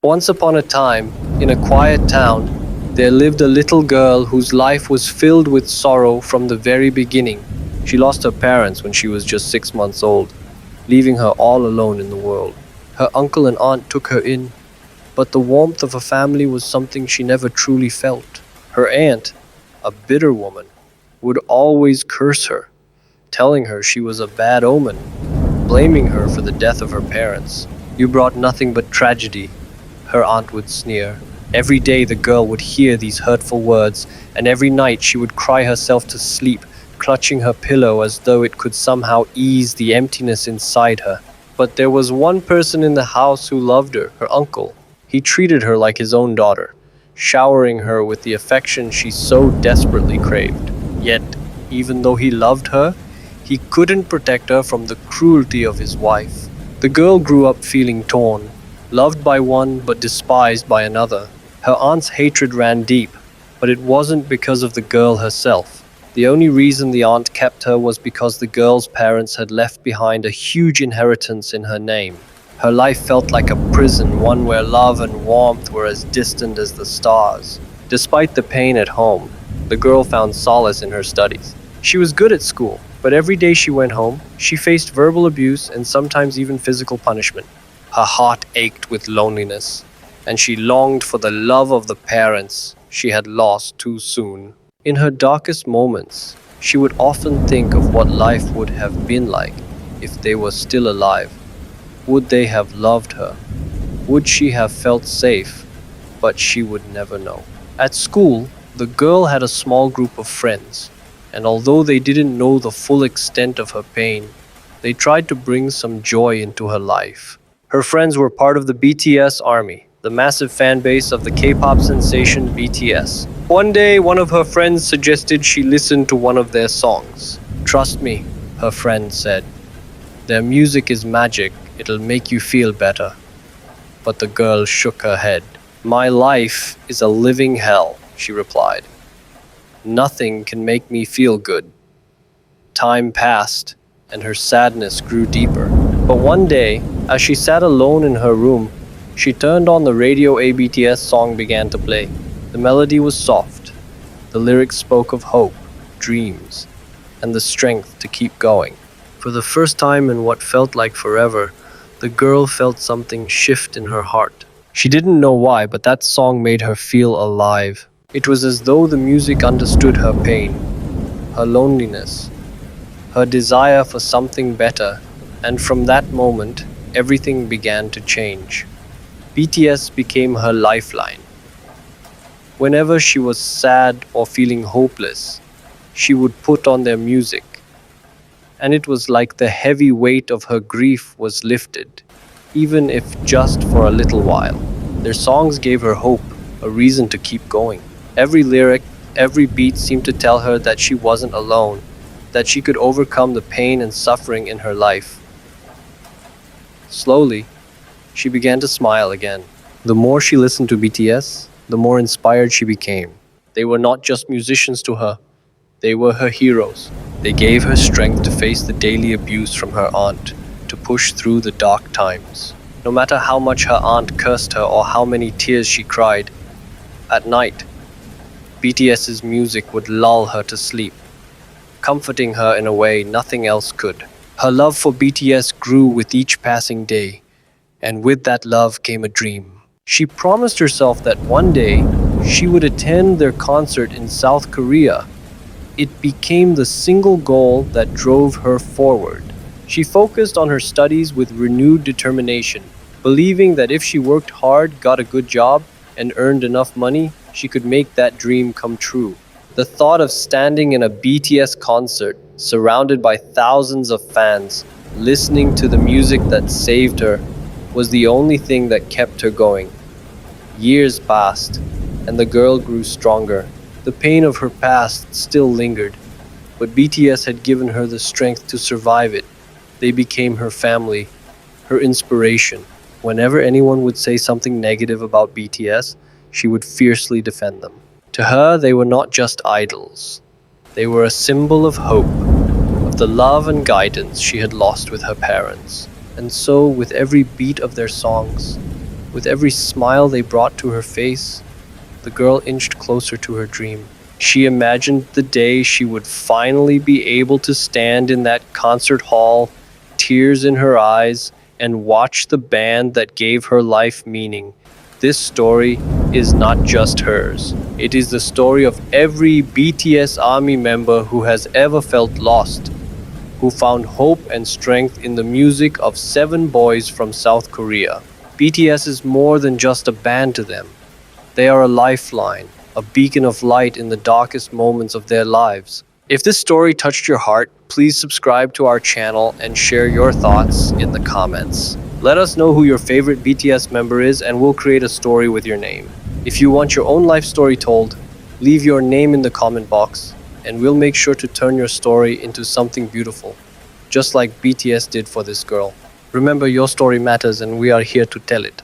Once upon a time, in a quiet town, there lived a little girl whose life was filled with sorrow from the very beginning. She lost her parents when she was just 6 months old, leaving her all alone in the world. Her uncle and aunt took her in, but the warmth of a family was something she never truly felt. Her aunt, a bitter woman, would always curse her, telling her she was a bad omen, blaming her for the death of her parents. "You brought nothing but tragedy," her aunt would sneer. Every day the girl would hear these hurtful words, and every night she would cry herself to sleep, clutching her pillow as though it could somehow ease the emptiness inside her. But there was one person in the house who loved her uncle. He treated her like his own daughter, showering her with the affection she so desperately craved. Yet, even though he loved her, he couldn't protect her from the cruelty of his wife. The girl grew up feeling torn, loved by one but despised by another. Her aunt's hatred ran deep, but it wasn't because of the girl herself. The only reason the aunt kept her was because the girl's parents had left behind a huge inheritance in her name. Her life felt like a prison, one where love and warmth were as distant as the stars. Despite the pain at home, the girl found solace in her studies. She was good at school, but every day she went home, she faced verbal abuse and sometimes even physical punishment. Her heart ached with loneliness, and she longed for the love of the parents she had lost too soon. In her darkest moments, she would often think of what life would have been like if they were still alive. Would they have loved her? Would she have felt safe? But she would never know. At school, the girl had a small group of friends, and although they didn't know the full extent of her pain, they tried to bring some joy into her life. Her friends were part of the BTS army, the massive fan base of the K-pop sensation BTS. One day, one of her friends suggested she listen to one of their songs. "Trust me," her friend said. "Their music is magic. It'll make you feel better." But the girl shook her head. "My life is a living hell," she replied. "Nothing can make me feel good." Time passed, and her sadness grew deeper. But one day, as she sat alone in her room, she turned on the radio. A BTS song began to play. The melody was soft. The lyrics spoke of hope, dreams, and the strength to keep going. For the first time in what felt like forever, the girl felt something shift in her heart. She didn't know why, but that song made her feel alive. It was as though the music understood her pain, her loneliness, her desire for something better, and from that moment, everything began to change. BTS became her lifeline. Whenever she was sad or feeling hopeless, she would put on their music, and it was like the heavy weight of her grief was lifted, even if just for a little while. Their songs gave her hope, a reason to keep going. Every lyric, every beat seemed to tell her that she wasn't alone, that she could overcome the pain and suffering in her life. Slowly, she began to smile again. The more she listened to BTS, the more inspired she became. They were not just musicians to her, they were her heroes. They gave her strength to face the daily abuse from her aunt, to push through the dark times. No matter how much her aunt cursed her or how many tears she cried, at night, BTS's music would lull her to sleep, comforting her in a way nothing else could. Her love for BTS grew with each passing day, and with that love came a dream. She promised herself that one day she would attend their concert in South Korea. It became the single goal that drove her forward. She focused on her studies with renewed determination, believing that if she worked hard, got a good job, and earned enough money, she could make that dream come true. The thought of standing in a BTS concert, surrounded by thousands of fans, listening to the music that saved her, was the only thing that kept her going. Years passed, and the girl grew stronger. The pain of her past still lingered, but BTS had given her the strength to survive it. They became her family, her inspiration. Whenever anyone would say something negative about BTS, she would fiercely defend them. To her, they were not just idols. They were a symbol of hope, of the love and guidance she had lost with her parents. And so, with every beat of their songs, With every smile they brought to her face, the girl inched closer to her dream. She imagined the day she would finally be able to stand in that concert hall, tears in her eyes, and watch the band that gave her life meaning. This story is not just hers. It is the story of every BTS ARMY member who has ever felt lost, who found hope and strength in the music of 7 boys from South Korea. BTS is more than just a band to them. They are a lifeline, a beacon of light in the darkest moments of their lives. If this story touched your heart, please subscribe to our channel and share your thoughts in the comments. Let us know who your favorite BTS member is and we'll create a story with your name. If you want your own life story told, leave your name in the comment box and we'll make sure to turn your story into something beautiful, just like BTS did for this girl. Remember, your story matters and we are here to tell it.